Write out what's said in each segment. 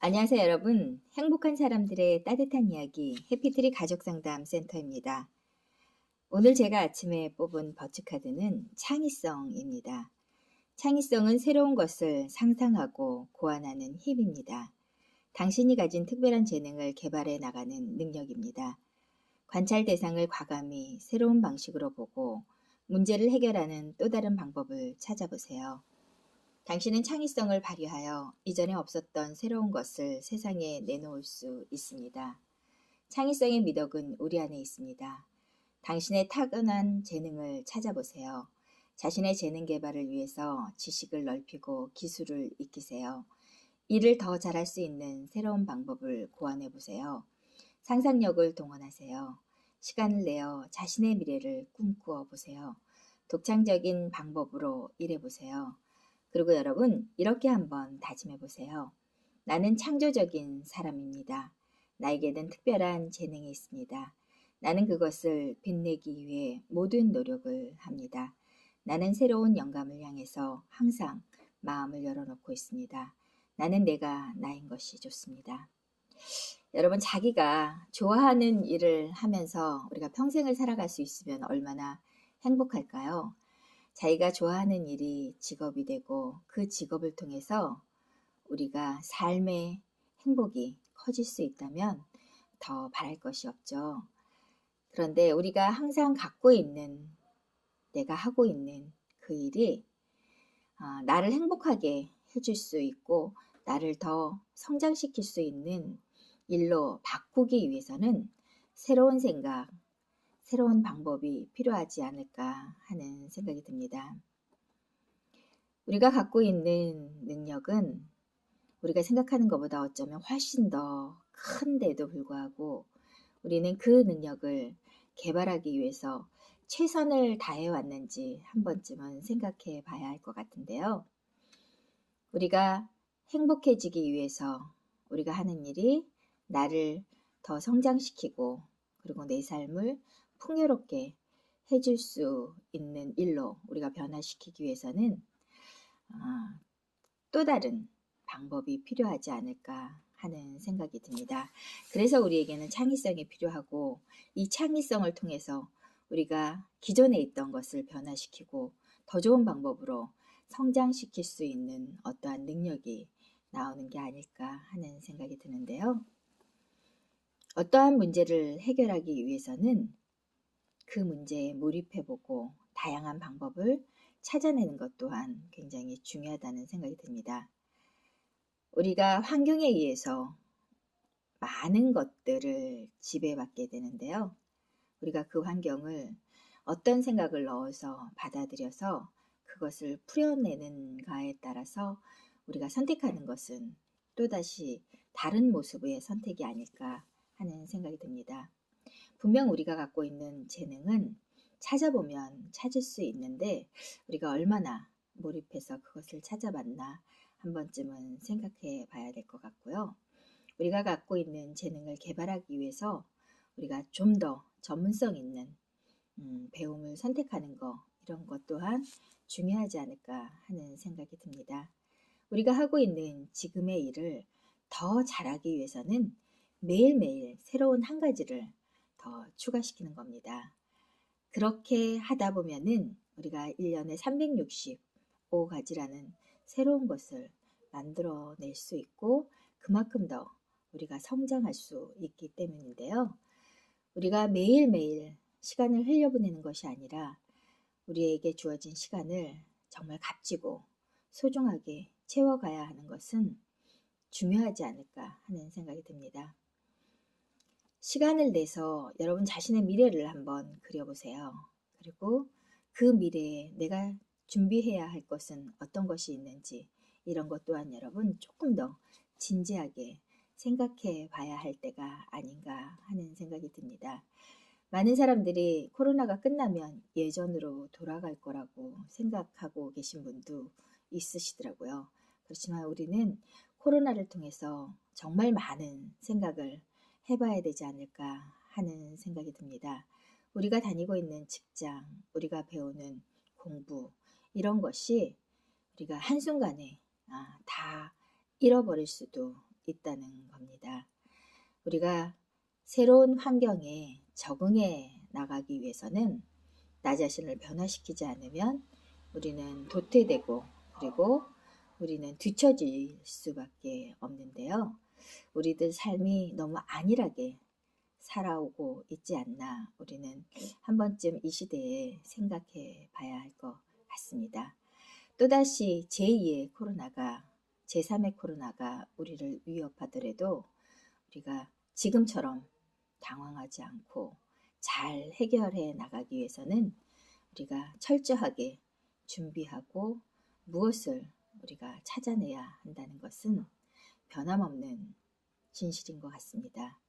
안녕하세요, 여러분. 행복한 사람들의 따뜻한 이야기 해피트리 가족상담 센터입니다. 오늘 제가 아침에 뽑은 버츠카드는 창의성입니다. 창의성은 새로운 것을 상상하고 고안하는 힘입니다. 당신이 가진 특별한 재능을 개발해 나가는 능력입니다. 관찰 대상을 과감히 새로운 방식으로 보고 문제를 해결하는 또 다른 방법을 찾아보세요. 당신은 창의성을 발휘하여 이전에 없었던 새로운 것을 세상에 내놓을 수 있습니다. 창의성의 미덕은 우리 안에 있습니다. 당신의 타고난 재능을 찾아보세요. 자신의 재능 개발을 위해서 지식을 넓히고 기술을 익히세요. 일을 더 잘할 수 있는 새로운 방법을 고안해 보세요. 상상력을 동원하세요. 시간을 내어 자신의 미래를 꿈꾸어 보세요. 독창적인 방법으로 일해 보세요. 그리고 여러분, 이렇게 한번 다짐해 보세요. 나는 창조적인 사람입니다. 나에게는 특별한 재능이 있습니다. 나는 그것을 빛내기 위해 모든 노력을 합니다. 나는 새로운 영감을 향해서 항상 마음을 열어놓고 있습니다. 나는 내가 나인 것이 좋습니다. 여러분, 자기가 좋아하는 일을 하면서 우리가 평생을 살아갈 수 있으면 얼마나 행복할까요? 자기가 좋아하는 일이 직업이 되고 그 직업을 통해서 우리가 삶의 행복이 커질 수 있다면 더 바랄 것이 없죠. 그런데 우리가 항상 갖고 있는, 내가 하고 있는 그 일이 나를 행복하게 해줄 수 있고 나를 더 성장시킬 수 있는 일로 바꾸기 위해서는 새로운 생각, 새로운 방법이 필요하지 않을까 하는 생각이 듭니다. 우리가 갖고 있는 능력은 우리가 생각하는 것보다 어쩌면 훨씬 더 큰데도 불구하고 우리는 그 능력을 개발하기 위해서 최선을 다해 왔는지 한 번쯤은 생각해 봐야 할 것 같은데요. 우리가 행복해지기 위해서 우리가 하는 일이 나를 더 성장시키고 그리고 내 삶을 풍요롭게 해줄 수 있는 일로 우리가 변화시키기 위해서는 또 다른 방법이 필요하지 않을까 하는 생각이 듭니다. 그래서 우리에게는 창의성이 필요하고 이 창의성을 통해서 우리가 기존에 있던 것을 변화시키고 더 좋은 방법으로 성장시킬 수 있는 어떠한 능력이 나오는 게 아닐까 하는 생각이 드는데요. 어떠한 문제를 해결하기 위해서는 그 문제에 몰입해보고 다양한 방법을 찾아내는 것 또한 굉장히 중요하다는 생각이 듭니다. 우리가 환경에 의해서 많은 것들을 지배받게 되는데요. 우리가 그 환경을 어떤 생각을 넣어서 받아들여서 그것을 풀어내는가에 따라서 우리가 선택하는 것은 또다시 다른 모습의 선택이 아닐까 하는 생각이 듭니다. 분명 우리가 갖고 있는 재능은 찾아보면 찾을 수 있는데 우리가 얼마나 몰입해서 그것을 찾아봤나 한 번쯤은 생각해 봐야 될 것 같고요. 우리가 갖고 있는 재능을 개발하기 위해서 우리가 좀 더 전문성 있는 배움을 선택하는 거 이런 것 또한 중요하지 않을까 하는 생각이 듭니다. 우리가 하고 있는 지금의 일을 더 잘하기 위해서는 매일매일 새로운 한 가지를 더 추가시키는 겁니다. 그렇게 하다 보면은 우리가 1년에 365가지라는 새로운 것을 만들어낼 수 있고 그만큼 더 우리가 성장할 수 있기 때문인데요. 우리가 매일매일 시간을 흘려보내는 것이 아니라 우리에게 주어진 시간을 정말 값지고 소중하게 채워가야 하는 것은 중요하지 않을까 하는 생각이 듭니다. 시간을 내서 여러분 자신의 미래를 한번 그려보세요. 그리고 그 미래에 내가 준비해야 할 것은 어떤 것이 있는지 이런 것 또한 여러분 조금 더 진지하게 생각해 봐야 할 때가 아닌가 하는 생각이 듭니다. 많은 사람들이 코로나가 끝나면 예전으로 돌아갈 거라고 생각하고 계신 분도 있으시더라고요. 그렇지만 우리는 코로나를 통해서 정말 많은 생각을 해봐야 되지 않을까 하는 생각이 듭니다. 우리가 다니고 있는 직장, 우리가 배우는 공부 이런 것이 우리가 한순간에 다 잃어버릴 수도 있다는 겁니다. 우리가 새로운 환경에 적응해 나가기 위해서는 나 자신을 변화시키지 않으면 우리는 도태되고 그리고 우리는 뒤처질 수밖에 없는데요. 우리들 삶이 너무 안일하게 살아오고 있지 않나 우리는 한 번쯤 이 시대에 생각해 봐야 할 것 같습니다. 또다시 제2의 코로나가 제3의 코로나가 우리를 위협하더라도 우리가 지금처럼 당황하지 않고 잘 해결해 나가기 위해서는 우리가 철저하게 준비하고 무엇을 우리가 찾아내야 한다는 것은 변함없는 진실인 것 같습니다.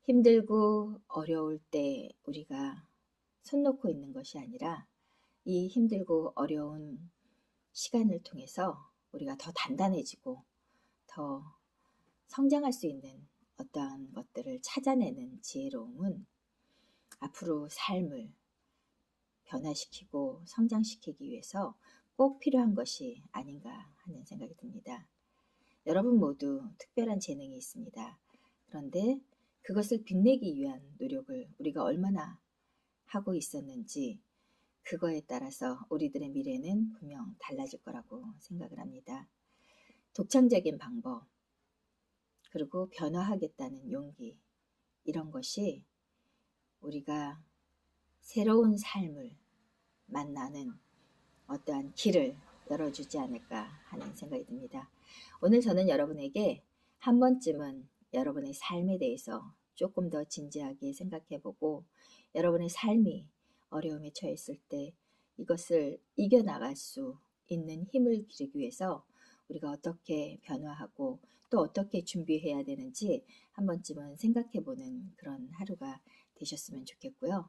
힘들고 어려울 때 우리가 손 놓고 있는 것이 아니라 이 힘들고 어려운 시간을 통해서 우리가 더 단단해지고 더 성장할 수 있는 어떠한 것들을 찾아내는 지혜로움은 앞으로 삶을 변화시키고 성장시키기 위해서 꼭 필요한 것이 아닌가 하는 생각이 듭니다. 여러분 모두 특별한 재능이 있습니다. 그런데 그것을 빛내기 위한 노력을 우리가 얼마나 하고 있었는지 그거에 따라서 우리들의 미래는 분명 달라질 거라고 생각을 합니다. 독창적인 방법, 그리고 변화하겠다는 용기, 이런 것이 우리가 새로운 삶을 만나는 어떠한 길을 열어주지 않을까 하는 생각이 듭니다. 오늘 저는 여러분에게 한 번쯤은 여러분의 삶에 대해서 조금 더 진지하게 생각해보고 여러분의 삶이 어려움에 처했을 때 이것을 이겨나갈 수 있는 힘을 기르기 위해서 우리가 어떻게 변화하고 또 어떻게 준비해야 되는지 한 번쯤은 생각해보는 그런 하루가 되셨으면 좋겠고요.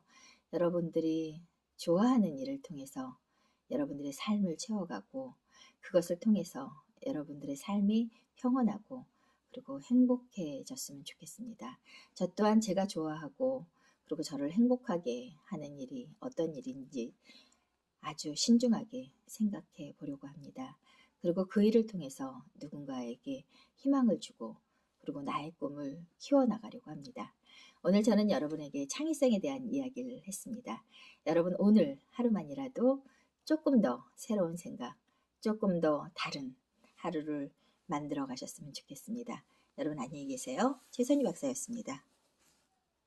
여러분들이 좋아하는 일을 통해서 여러분들의 삶을 채워가고 그것을 통해서 여러분들의 삶이 평온하고 그리고 행복해졌으면 좋겠습니다. 저 또한 제가 좋아하고 그리고 저를 행복하게 하는 일이 어떤 일인지 아주 신중하게 생각해 보려고 합니다. 그리고 그 일을 통해서 누군가에게 희망을 주고 그리고 나의 꿈을 키워나가려고 합니다. 오늘 저는 여러분에게 창의성에 대한 이야기를 했습니다. 여러분 오늘 하루만이라도 조금 더 새로운 생각, 조금 더 다른 하루를 만들어 가셨으면 좋겠습니다. 여러분 안녕히 계세요. 최선희 박사였습니다.